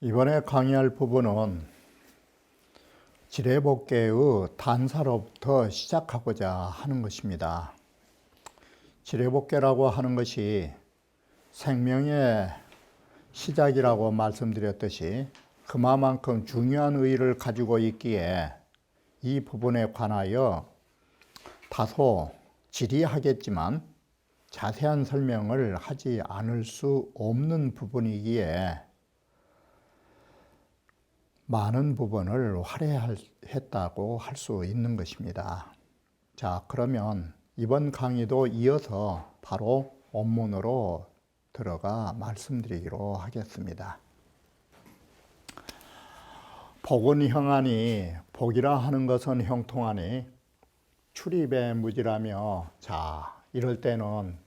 이번에 강의할 부분은 지뢰복개의 단사로부터 시작하고자 하는 것입니다. 지뢰복개라고 하는 것이 생명의 시작이라고 말씀드렸듯이 그만큼 중요한 의의를 가지고 있기에 이 부분에 관하여 다소 지리하겠지만 자세한 설명을 하지 않을 수 없는 부분이기에 많은 부분을 할애했다고 할 수 있는 것입니다. 자, 그러면 이번 강의도 이어서 바로 원문으로 들어가 말씀드리기로 하겠습니다. 복은 형하니, 복이라 하는 것은 형통하니 출입의 무지라며, 자, 이럴 때는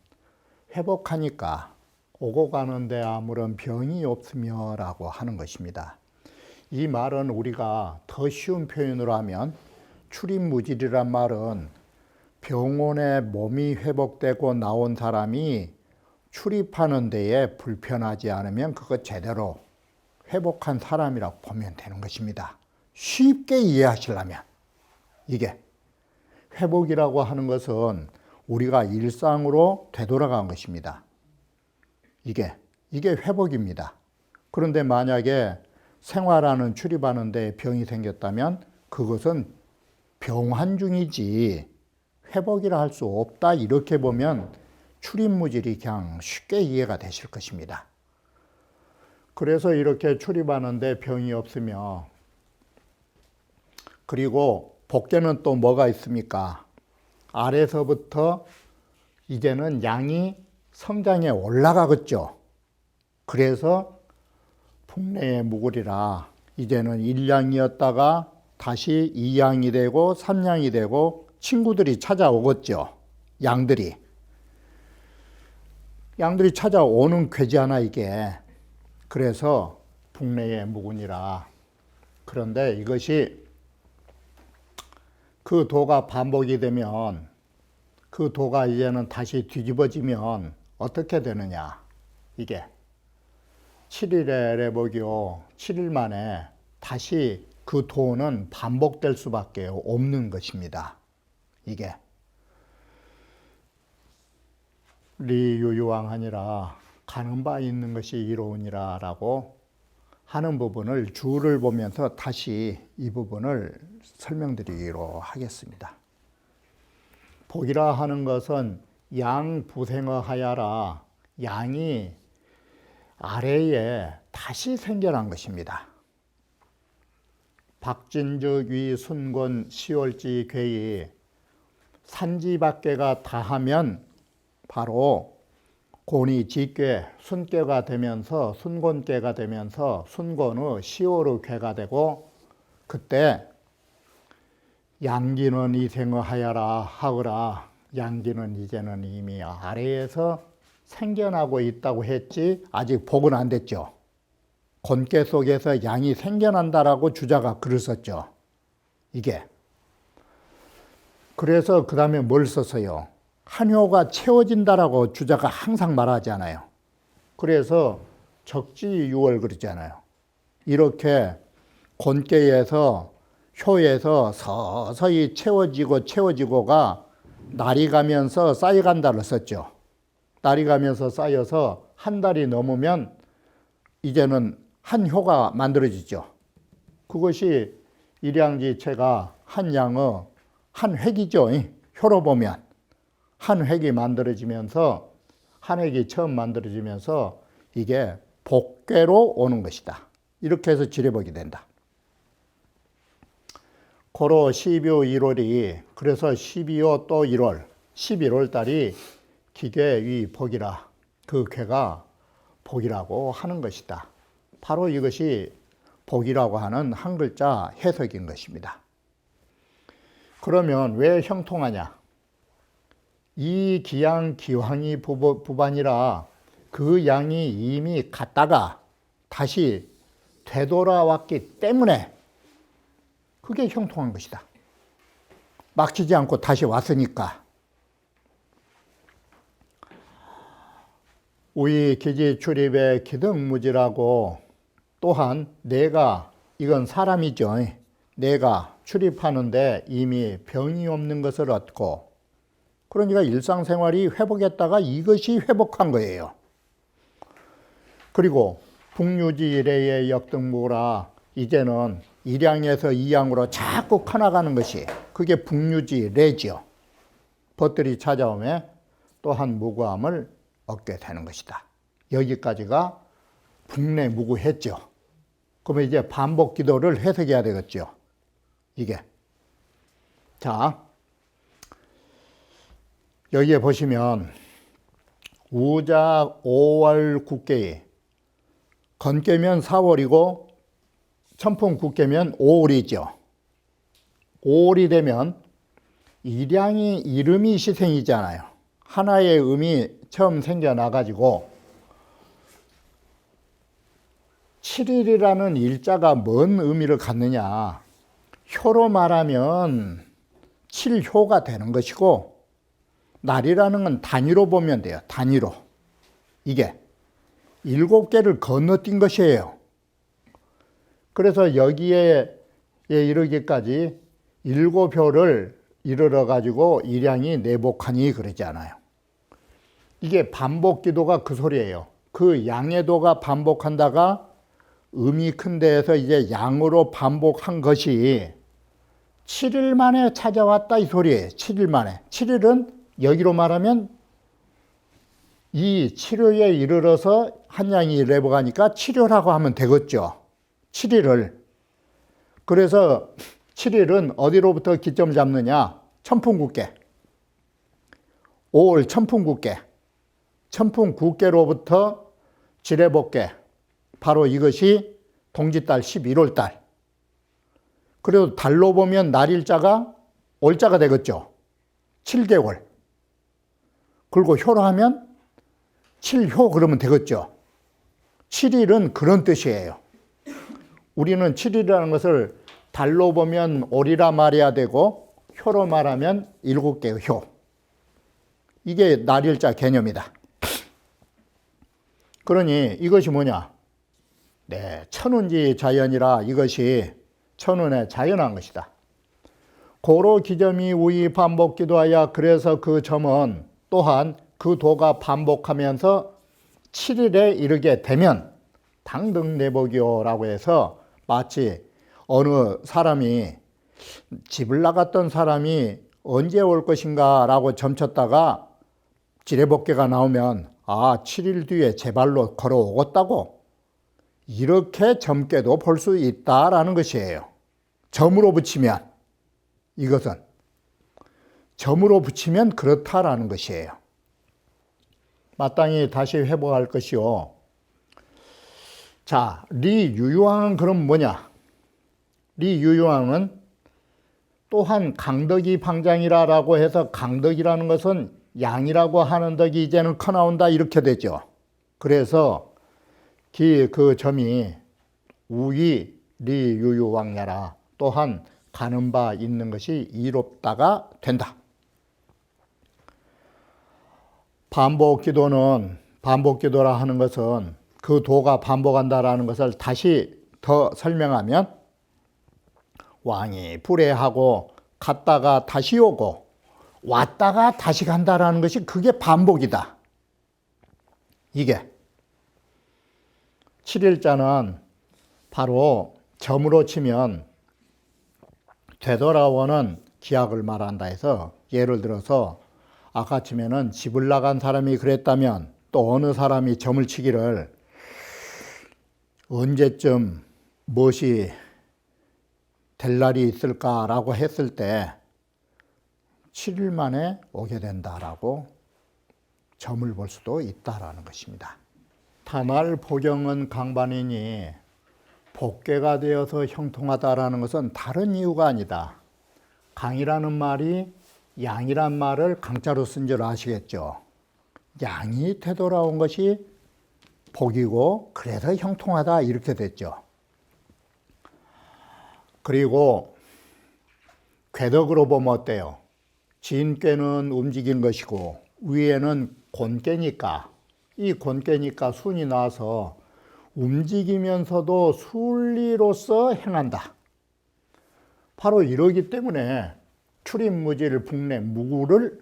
회복하니까 오고 가는데 아무런 병이 없으며 라고 하는 것입니다. 이 말은 우리가 더 쉬운 표현으로 하면 출입무질이란 말은 병원에 몸이 회복되고 나온 사람이 출입하는 데에 불편하지 않으면 그거 제대로 회복한 사람이라고 보면 되는 것입니다. 쉽게 이해하시려면 이게 회복이라고 하는 것은 우리가 일상으로 되돌아간 것입니다. 이게 회복입니다. 그런데 만약에 생활하는 출입하는 데 병이 생겼다면 그것은 병환 중이지 회복이라 할 수 없다. 이렇게 보면 출입무질이 그냥 쉽게 이해가 되실 것입니다. 그래서 이렇게 출입하는 데 병이 없으며, 그리고 복개는 또 뭐가 있습니까? 아래서부터 이제는 양이 성장에 올라가겠죠. 그래서 풍내의 무구리라, 이제는 1양이었다가 다시 2양이 되고 3양이 되고 친구들이 찾아오겠죠. 양들이 찾아오는 궤잖아 이게. 그래서 풍내의 무구니라. 그런데 이것이 그 도가 반복이 되면, 그 도가 이제는 다시 뒤집어지면 어떻게 되느냐. 이게 7일의 레복이요, 7일 만에 다시 그 도는 반복될 수밖에 없는 것입니다. 이게 리유유왕하니라, 가는 바 있는 것이 이로우니라 라고 하는 부분을 주를 보면서 다시 이 부분을 설명드리기로 하겠습니다. 복이라 하는 것은 양부생어하야라, 양이 아래에 다시 생겨난 것입니다. 박진즉위 순곤 시월지 괴이, 산지박괴가 다하면 바로 곤이 지괴, 순괴가 되면서 순곤괴가 되면서 순곤의 시월의 괴가 되고, 그때 양기는 이생어하야라 하으라, 양기는 이제는 이미 아래에서 생겨나고 있다고 했지 아직 복은 안 됐죠. 곤괴 속에서 양이 생겨난다라고 주자가 글을 썼죠. 이게 그래서 그 다음에 뭘 썼어요? 한효가 채워진다라고 주자가 항상 말하잖아요. 그래서 적지유월 그러잖아요. 이렇게 곤괴에서 효에서 서서히 채워지고가 날이 가면서 쌓여간다를 썼죠. 날이 가면서 쌓여서 한 달이 넘으면 이제는 한 효가 만들어지죠. 그것이 일양지체가 한 양의 한 획이죠. 효로 보면 한 획이 만들어지면서, 한 획이 처음 만들어지면서 이게 복괴로 오는 것이다. 이렇게 해서 지뢰복이 된다. 고로 12호 1월이, 그래서 12호 또 1월, 11월 달이 기괴위 복이라, 그 괴가 복이라고 하는 것이다. 바로 이것이 복이라고 하는 한 글자 해석인 것입니다. 그러면 왜 형통하냐? 이 기양 기황이 부반이라 그 양이 이미 갔다가 다시 되돌아왔기 때문에 그게 형통한 것이다. 막히지 않고 다시 왔으니까. 우이 기지 출입의 기등무지라고 또한 내가, 이건 사람이죠. 내가 출입하는데 이미 병이 없는 것을 얻고, 그러니까 일상생활이 회복했다가 이것이 회복한 거예요. 그리고 북유지래의 역등무라, 이제는 일양에서 이양으로 자꾸 커나가는 것이 그게 북유지래죠. 벗들이 찾아오면 또한 무구함을 얻게 되는 것이다. 여기까지가 북내무구했죠. 그러면 이제 반복 기도를 해석해야 되겠죠. 이게. 자, 여기에 보시면 우작 5월 국계이, 건깨면 4월이고 천풍 국계면 5월이죠. 5월이 되면 일양이 이름이 희생이잖아요. 하나의 음이 처음 생겨나가지고 7일이라는 일자가 뭔 의미를 갖느냐. 효로 말하면 7효가 되는 것이고, 날이라는 건 단위로 보면 돼요. 단위로. 이게 7개를 건너뛴 것이에요. 그래서 여기에 이르기까지 7효를 이르러 가지고 일양이 내복하니 그러잖아요. 이게 반복 기도가 그 소리예요. 그 양해도가 반복한다가 음이 큰 데에서 이제 양으로 반복한 것이 7일 만에 찾아왔다 이 소리예요. 7일 만에. 7일은 여기로 말하면 이 7호에 이르러서 한 양이 내복하니까 7호라고 하면 되겠죠. 7일을. 그래서 7일은 어디로부터 기점 잡느냐? 천풍국계. 5월 천풍국계. 천풍국계로부터 지뢰복계. 바로 이것이 동짓달 11월달. 그래도 달로 보면 날일자가 올자가 되겠죠. 7개월. 그리고 효로 하면 7효 그러면 되겠죠. 7일은 그런 뜻이에요. 우리는 7일이라는 것을 달로 보면 올이라 말해야 되고 효로 말하면 7개의 효. 이게 날일자 개념이다. 그러니 이것이 뭐냐? 네, 천운지 자연이라 이것이 천운에 자연한 것이다. 고로 기점이 우이 반복 기도하여, 그래서 그 점은 또한 그 도가 반복하면서 7일에 이르게 되면 당등내복이요라고 해서 마치 어느 사람이 집을 나갔던 사람이 언제 올 것인가 라고 점쳤다가 지뢰복계가 나오면 7일 뒤에 제 발로 걸어오겠다고, 이렇게 점괘도 볼 수 있다라는 것이에요. 점으로 붙이면, 이것은 점으로 붙이면 그렇다라는 것이에요. 마땅히 다시 회복할 것이요. 자, 리유유왕은 그럼 뭐냐? 리유유왕은 또한 강덕이 방장이라고 해서, 강덕이라는 것은 양이라고 하는 덕이 이제는 커 나온다 이렇게 되죠. 그래서 그 점이 우이 리유유왕야라, 또한 가는 바 있는 것이 이롭다가 된다. 반복 기도라 하는 것은 그 도가 반복한다라는 것을 다시 더 설명하면, 왕이 불해하고 갔다가 다시 오고 왔다가 다시 간다라는 것이 그게 반복이다. 이게 7일자는 바로 점으로 치면 되돌아오는 기약을 말한다 해서, 예를 들어서 아까 치면은 집을 나간 사람이 그랬다면 또 어느 사람이 점을 치기를 언제쯤 무엇이 될 날이 있을까라고 했을 때 7일 만에 오게 된다라고 점을 볼 수도 있다라는 것입니다. 타말 포경은 강반이니 복계가 되어서 형통하다라는 것은 다른 이유가 아니다. 강이라는 말이 양이란 말을 강자로 쓴 줄 아시겠죠? 양이 되돌아온 것이 복이고 그래서 형통하다 이렇게 됐죠. 그리고 궤덕으로 보면 어때요? 진꾀는 움직인 것이고 위에는 곤꾀니까 이 곤꾀니까 순이 나서 움직이면서도 순리로서 행한다. 바로 이러기 때문에 출입무질 북내 무구를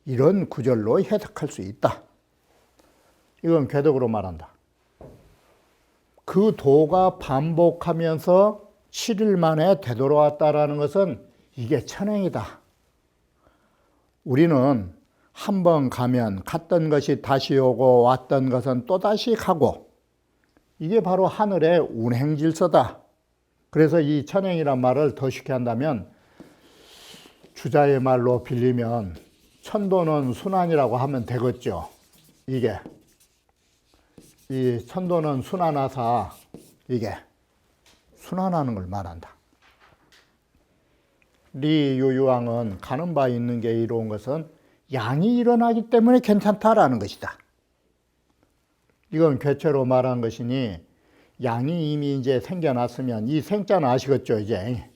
이런 구절로 해석할 수 있다. 이건 궤덕으로 말한다. 그 도가 반복하면서 7일 만에 되돌아왔다라는 것은 이게 천행이다. 우리는 한 번 가면 갔던 것이 다시 오고 왔던 것은 또다시 가고 이게 바로 하늘의 운행질서다. 그래서 이 천행이란 말을 더 쉽게 한다면 주자의 말로 빌리면 천도는 순환이라고 하면 되겠죠. 이게 이 천도는 순환하사 이게 순환하는 걸 말한다. 리유유왕은 가는 바 있는 게 이로운 것은 양이 일어나기 때문에 괜찮다라는 것이다. 이건 궤체로 말한 것이니 양이 이미 이제 생겨났으면 이 생자는 아시겠죠? 이제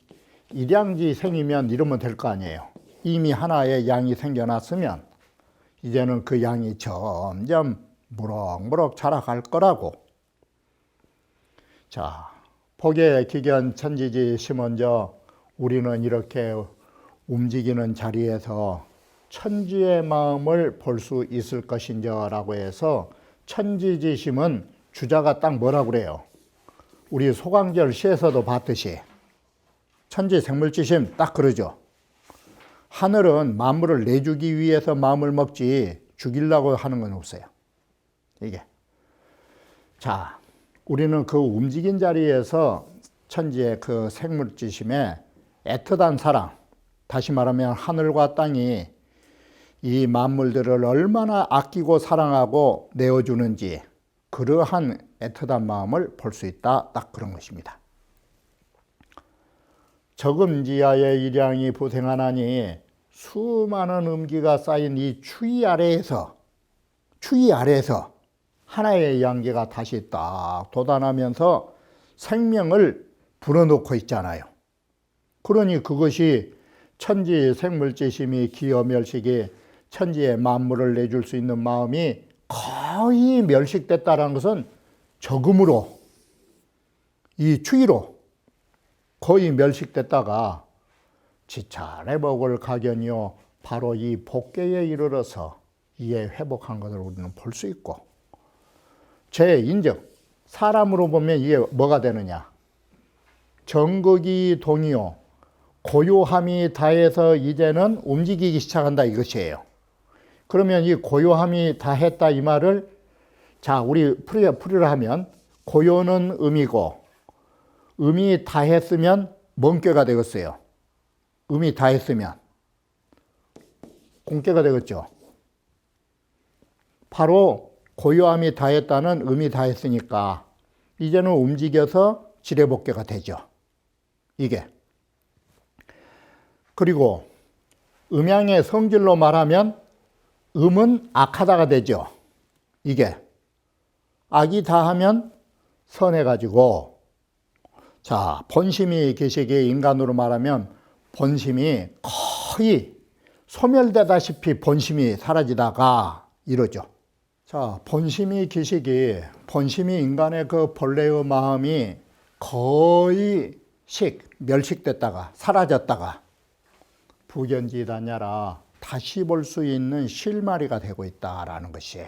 일양지 생이면 이러면 될 거 아니에요. 이미 하나의 양이 생겨났으면 이제는 그 양이 점점 무럭무럭 자라갈 거라고. 자, 복의 기견 천지지 심언저 우리는 이렇게 움직이는 자리에서 천지의 마음을 볼 수 있을 것인저라고 해서 천지지심은 주자가 딱 뭐라고 그래요? 우리 소강절 시에서도 봤듯이 천지생물지심 딱 그러죠. 하늘은 만물을 내주기 위해서 마음을 먹지 죽이려고 하는 건 없어요. 이게. 자, 우리는 그 움직인 자리에서 천지의 그 생물지심에 애틋한 사랑, 다시 말하면 하늘과 땅이 이 만물들을 얼마나 아끼고 사랑하고 내어주는지 그러한 애틋한 마음을 볼 수 있다. 딱 그런 것입니다. 적음지하의 일양이 부생하나니 수많은 음기가 쌓인 이 추위 아래에서 하나의 양기가 다시 딱 돋아나면서 생명을 불어넣고 있잖아요. 그러니 그것이 천지 생물지심이 기여멸식이 천지의 만물을 내줄 수 있는 마음이 거의 멸식됐다는 것은 적음으로 이 추위로 거의 멸식됐다가 지찰의 복을 가견이요 바로 이 복계에 이르러서 이에 회복한 것을 우리는 볼 수 있고 제 인정 사람으로 보면 이게 뭐가 되느냐 정극이 동이요 고요함이 다해서 이제는 움직이기 시작한다 이것이에요. 그러면 이 고요함이 다했다 이 말을 자 우리 풀이라 하면 고요는 음이고 음이 다했으면 뭔 꾀가 되겠어요? 음이 다했으면 공꾀가 되겠죠. 바로 고요함이 다했다는 음이 다했으니까 이제는 움직여서 지뢰복계가 되죠. 이게. 그리고 음양의 성질로 말하면 음은 악하다가 되죠. 이게. 악이 다하면 선해가지고 자 본심이 계시기에 인간으로 말하면 본심이 거의 소멸되다시피 본심이 사라지다가 이러죠. 자 본심이 계시기 본심이 인간의 그 본래의 마음이 거의 멸식됐다가 사라졌다가 부견지다냐라 다시 볼 수 있는 실마리가 되고 있다라는 것이에요.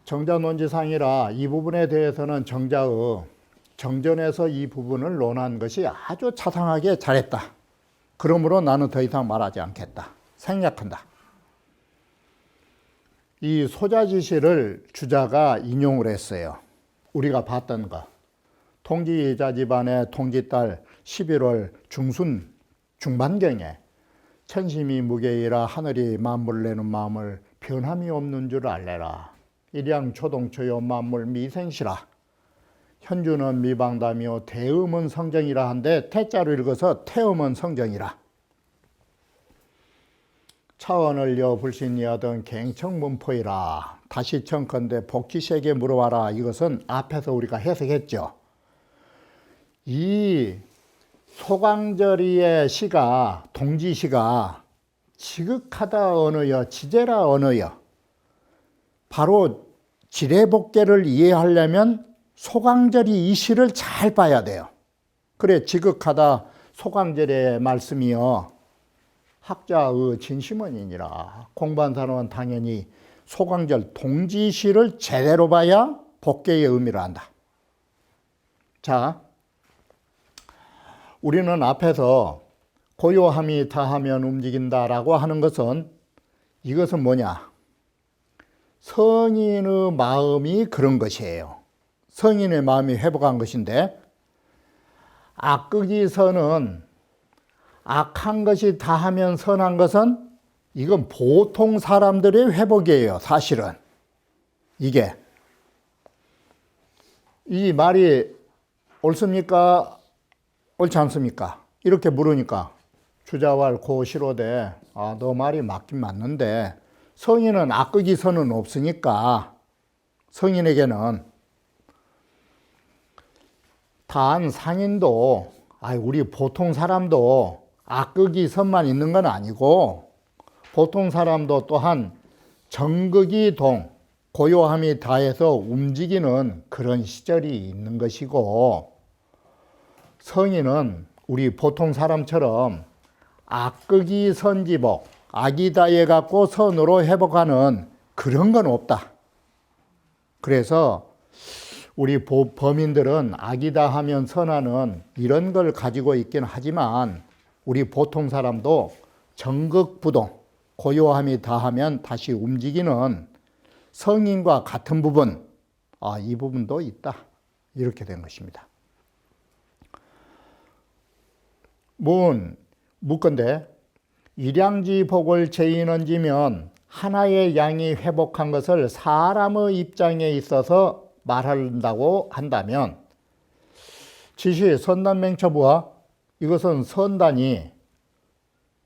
정자논지상이라 이 부분에 대해서는 정자의 정전에서 이 부분을 논한 것이 아주 자상하게 잘했다. 그러므로 나는 더 이상 말하지 않겠다. 생략한다. 이 소자지시를 주자가 인용을 했어요. 우리가 봤던 거. 통지자 집안의 통지달 11월 중반경에 천심이 무게이라 하늘이 만물을 내는 마음을 변함이 없는 줄 알래라. 일양 초동초요 만물 미생시라. 현주는 미방담이요 대음은 성정이라 한데 태자로 읽어서 태음은 성정이라. 차원을 여 불신이하던 갱청문포이라. 다시 청컨대 복지세계 물어와라. 이것은 앞에서 우리가 해석했죠. 이 소강절이의 시가, 동지시가 지극하다 언어여, 지제라 언어여. 바로 지레복계를 이해하려면 소강절이 이 시를 잘 봐야 돼요. 그래, 지극하다 소강절의 말씀이여 학자의 진심원이니라. 공부한 사람은 당연히 소강절 동지시를 제대로 봐야 복계의 의미를 안다. 자, 우리는 앞에서 고요함이 다하면 움직인다라고 하는 것은 이것은 뭐냐? 성인의 마음이 그런 것이에요. 성인의 마음이 회복한 것인데, 악극이선은 악한 것이 다하면 선한 것은 이건 보통 사람들의 회복이에요. 사실은 이게 이 말이 옳습니까? 옳지 않습니까? 이렇게 물으니까 주자왈 고시로되 너 말이 맞긴 맞는데 성인은 악극이선은 없으니까 성인에게는 단 상인도 우리 보통 사람도 악극이선만 있는 건 아니고 보통 사람도 또한 정극이 동 고요함이 다해서 움직이는 그런 시절이 있는 것이고 성인은 우리 보통 사람처럼 악극이 선지복, 악이 다해 갖고 선으로 회복하는 그런 건 없다. 그래서 우리 범인들은 악이다 하면 선하는 이런 걸 가지고 있긴 하지만 우리 보통 사람도 정극부동, 고요함이 다하면 다시 움직이는 성인과 같은 부분, 이 부분도 있다. 이렇게 된 것입니다. 묻건대 일양지복을 제인언지면 하나의 양이 회복한 것을 사람의 입장에 있어서 말한다고 한다면 지시 선단맹처부와 이것은 선단이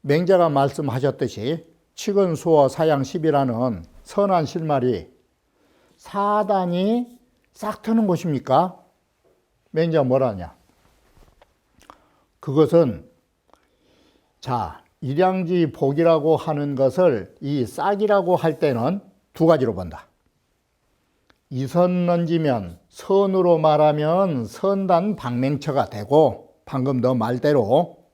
맹자가 말씀하셨듯이 치근수어 사양십이라는 선한 실말이 사단이 싹 트는 것입니까? 맹자가 뭐라냐? 그것은 일양지 복이라고 하는 것을 이 싹이라고 할 때는 두 가지로 본다. 이선 넌지면 선으로 말하면 선단 방맹처가 되고 방금 너 말대로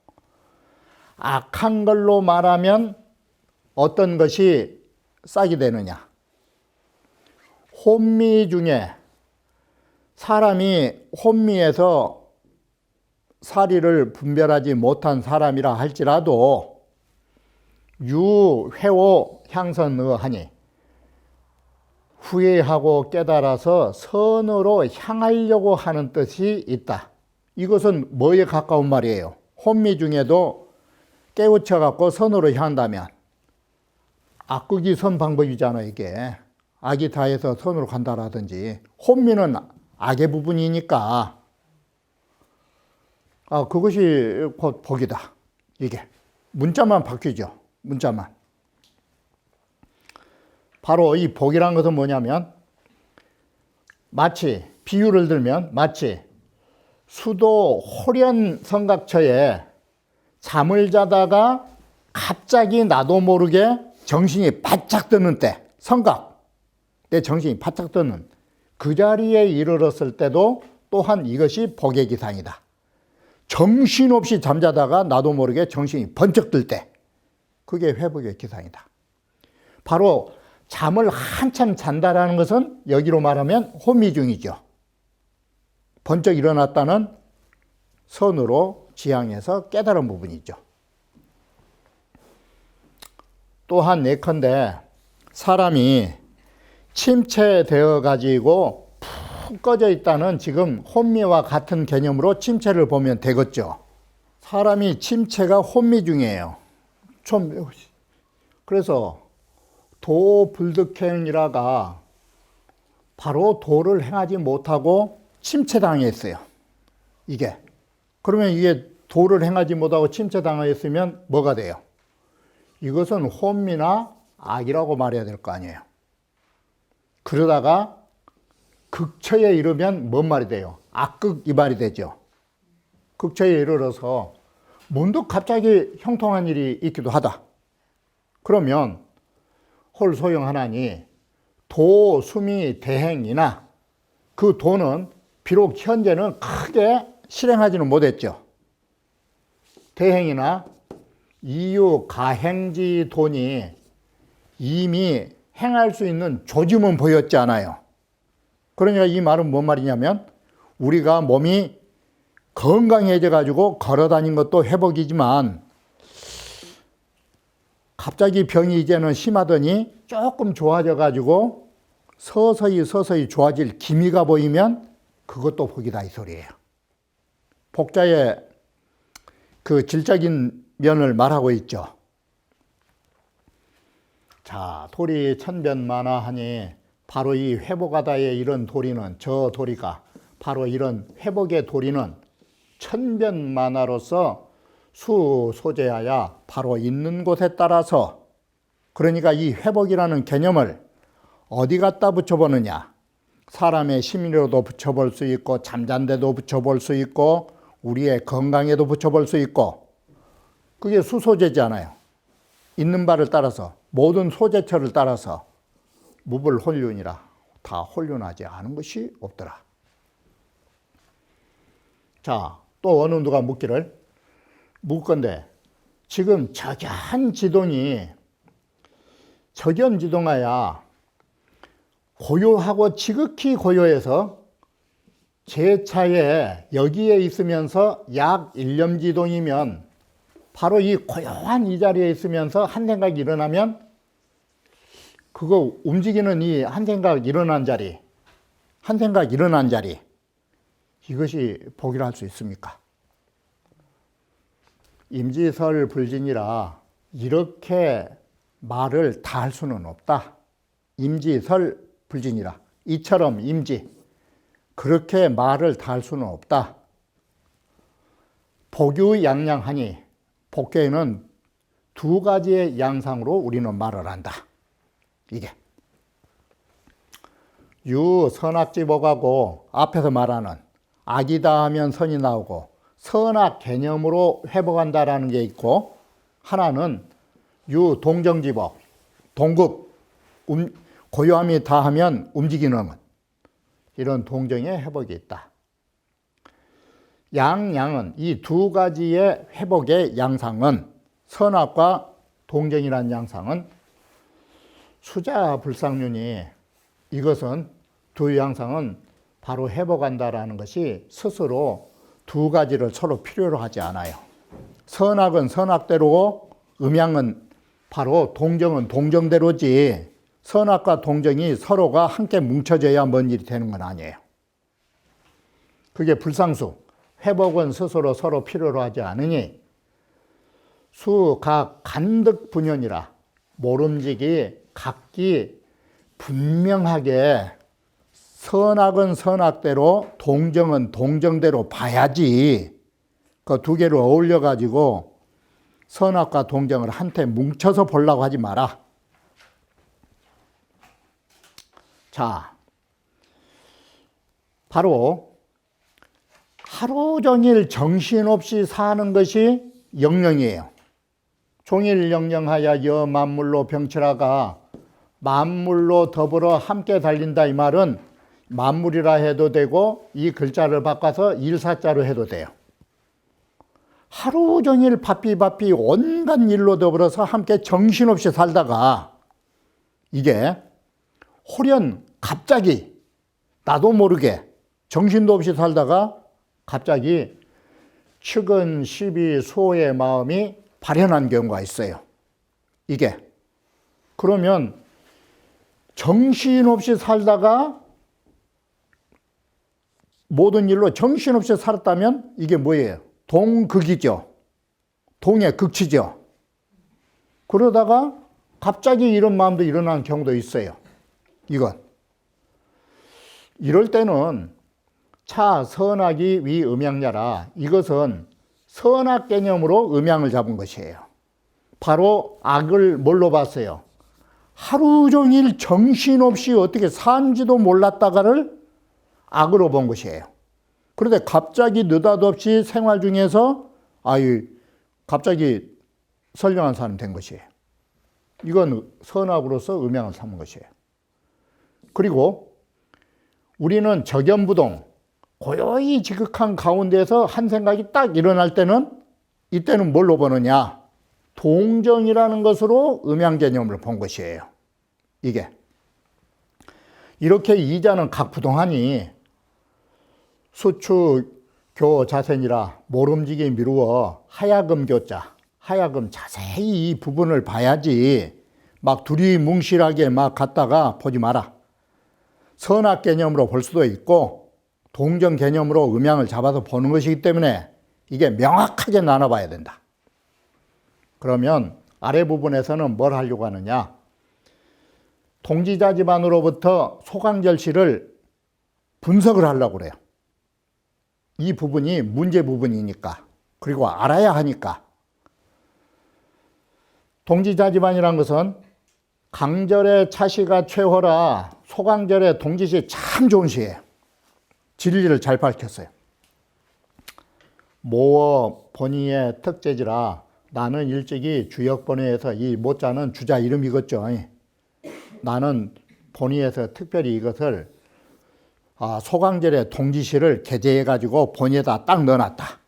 악한 걸로 말하면 어떤 것이 싹이 되느냐? 혼미 중에 사람이 혼미에서 사리를 분별하지 못한 사람이라 할지라도 유회오 향선의하니 후회하고 깨달아서 선으로 향하려고 하는 뜻이 있다. 이것은 뭐에 가까운 말이에요? 혼미 중에도 깨우쳐갖고 선으로 향한다면 악극이 선 방법이잖아. 이게 악이 다해서 선으로 간다라든지 혼미는 악의 부분이니까 그것이 곧 복이다. 이게 문자만 바뀌죠. 문자만. 바로 이 복이란 것은 뭐냐면 마치 비유를 들면 마치 수도 호련 성각처에 잠을 자다가 갑자기 나도 모르게 정신이 바짝 드는 때, 성각, 내 정신이 바짝 드는 그 자리에 이르렀을 때도 또한 이것이 복의 기상이다. 정신없이 잠자다가 나도 모르게 정신이 번쩍 들 때, 그게 회복의 기상이다. 바로 잠을 한참 잔다라는 것은 여기로 말하면 혼미 중이죠. 번쩍 일어났다는 선으로 지향해서 깨달은 부분이죠. 또한 예컨대 사람이 침체되어 가지고 푹 꺼져 있다는 지금 혼미와 같은 개념으로 침체를 보면 되겠죠. 사람이 침체가 혼미 중이에요. 그래서 도불득행이라가 바로 도를 행하지 못하고 침체당했어요. 이게. 그러면 이게 도를 행하지 못하고 침체당했으면 뭐가 돼요? 이것은 혼미나 악이라고 말해야 될 거 아니에요. 그러다가 극처에 이르면 뭔 말이 돼요? 악극 이 말이 되죠. 극처에 이르러서 문득 갑자기 형통한 일이 있기도 하다. 그러면 홀소용하나니 도, 수미, 대행이나 그 도는 비록 현재는 크게 실행하지는 못했죠. 대행이나 이유 가행지 돈이 이미 행할 수 있는 조짐은 보였지 않아요. 그러니까 이 말은 뭔 말이냐면 우리가 몸이 건강해져 가지고 걸어 다닌 것도 회복이지만 갑자기 병이 이제는 심하더니 조금 좋아져 가지고 서서히 좋아질 기미가 보이면 그것도 복이다 이 소리예요. 복자의 그 질적인 면을 말하고 있죠. 자, 도리 천변만화하니 바로 이 회복하다의 이런 도리는, 저 도리가 바로 이런 회복의 도리는 천변만화로서 수소재하야 바로 있는 곳에 따라서, 그러니까 이 회복이라는 개념을 어디 갖다 붙여보느냐. 사람의 심리로도 붙여볼 수 있고 잠잔 데도 붙여볼 수 있고 우리의 건강에도 붙여볼 수 있고, 그게 수소재잖아요. 있는 바를 따라서, 모든 소재처를 따라서 무불혼륜이라 다 혼륜하지 않은 것이 없더라. 자, 또 어느 누가 묻건데 지금 적연지동이 적연지동하야 고요하고 지극히 고요해서 제 차에 여기에 있으면서 약 1년지동이면 바로 이 고요한 이 자리에 있으면서 한 생각이 일어나면 그거 움직이는 이 한 생각 일어난 자리, 이것이 복이라 할 수 있습니까? 임지설 불진이라 이렇게 말을 다 할 수는 없다. 임지설 불진이라 이처럼 임지 그렇게 말을 다 할 수는 없다. 복유양양하니 복계에는 두 가지의 양상으로 우리는 말을 한다. 이게 유선악지복하고 앞에서 말하는 악이다 하면 선이 나오고 선악 개념으로 회복한다라는 게 있고, 하나는 유동정지복, 동급, 고요함이 다하면 움직이는 이런 동정의 회복이 있다. 양양은 이 두 가지의 회복의 양상은, 선악과 동정이라는 양상은 수자불상륜이, 이것은 두 양상은 바로 회복한다라는 것이 스스로 두 가지를 서로 필요로 하지 않아요. 선악은 선악대로고 음양은 바로 동정은 동정대로지, 선악과 동정이 서로가 함께 뭉쳐져야 뭔 일이 되는 건 아니에요. 그게 불상수, 회복은 스스로 서로 필요로 하지 않으니 수각 간득분연이라 모름지기 각기 분명하게 선악은 선악대로 동정은 동정대로 봐야지, 그 두 개를 어울려 가지고 선악과 동정을 한테 뭉쳐서 보려고 하지 마라. 자, 바로 하루 종일 정신없이 사는 것이 영령이에요. 종일 영령하여 여 만물로 병철하가 만물로 더불어 함께 달린다 이 말은 만물이라 해도 되고 이 글자를 바꿔서 일사자로 해도 돼요. 하루 종일 바삐 온갖 일로 더불어서 함께 정신없이 살다가 이게 홀연 갑자기 나도 모르게 정신도 없이 살다가 갑자기 측은 시비 소의 마음이 발현한 경우가 있어요. 이게 그러면 정신없이 살다가 모든 일로 정신없이 살았다면 이게 뭐예요? 동극이죠. 동의 극치죠. 그러다가 갑자기 이런 마음도 일어나는 경우도 있어요. 이건 이럴 때는 차 선악이 위 음양냐라, 이것은 선악 개념으로 음양을 잡은 것이에요. 바로 악을 뭘로 봤어요? 하루 종일 정신없이 어떻게 사는지도 몰랐다가를 악으로 본 것이에요. 그런데 갑자기 느닷없이 생활 중에서 갑자기 선량한 사람 된 것이에요. 이건 선악으로서 음양을 삼은 것이에요. 그리고 우리는 적연부동, 고요히 지극한 가운데서 한 생각이 딱 일어날 때는 이때는 뭘로 보느냐? 동정이라는 것으로 음양 개념을 본 것이에요. 이게. 이렇게 이자는 각부동하니 수추 교 자센이라 모름지기 미루어 하야금 교자, 하야금 자세히 이 부분을 봐야지 막 두리뭉실하게 막 갖다가 보지 마라. 선악 개념으로 볼 수도 있고 동정 개념으로 음양을 잡아서 보는 것이기 때문에 이게 명확하게 나눠봐야 된다. 그러면 아래 부분에서는 뭘 하려고 하느냐? 동지자집안으로부터 소강절시를 분석을 하려고 그래요. 이 부분이 문제 부분이니까, 그리고 알아야 하니까. 동지자집안이란 것은 강절의 차시가 최호라 소강절의 동지시 참 좋은 시예요. 진리를 잘 밝혔어요. 모어 본의의 특제지라 나는 일찍이 주역본의에서 이 모자는 주자 이름이겠죠. 나는 본의에서 특별히 이것을 소강절의 동지시를 게재해가지고 본의에다 딱 넣어놨다.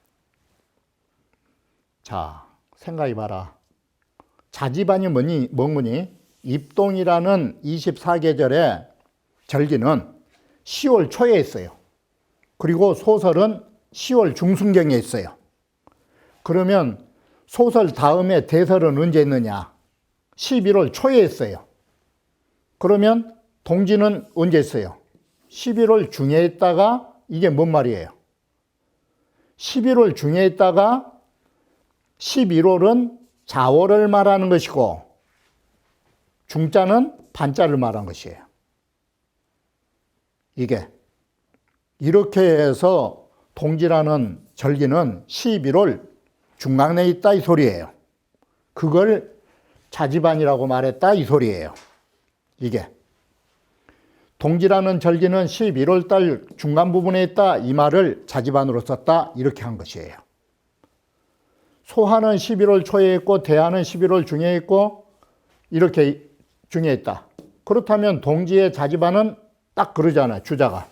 자, 생각해봐라. 자집안이 뭐니? 입동이라는 24계절의 절기는 10월 초에 있어요. 그리고 소설은 10월 중순경에 있어요. 그러면 소설 다음에 대설은 언제 있느냐? 11월 초에 있어요. 그러면 동지는 언제 있어요? 11월 중에 있다가 이게 뭔 말이에요? 11월 중에 있다가 11월은 자월을 말하는 것이고 중자는 반자를 말하는 것이에요. 이게 이렇게 해서 동지라는 절기는 11월 중간에 있다 이 소리예요. 그걸 자집안이라고 말했다 이 소리예요. 이게 동지라는 절기는 11월 달 중간 부분에 있다 이 말을 자집안으로 썼다 이렇게 한 것이에요. 소하는 11월 초에 있고 대하는 11월 중에 있고 이렇게 중에 있다. 그렇다면 동지의 자집안은 딱 그러잖아요. 주자가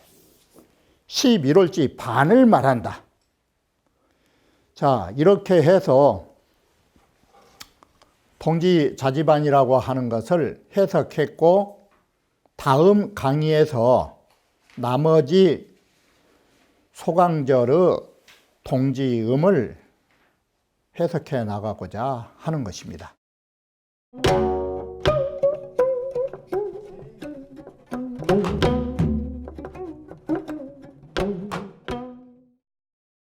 11월지 반을 말한다. 자, 이렇게 해서 동지 자집안이라고 하는 것을 해석했고 다음 강의에서 나머지 소강절의 동지음을 해석해 나가고자 하는 것입니다.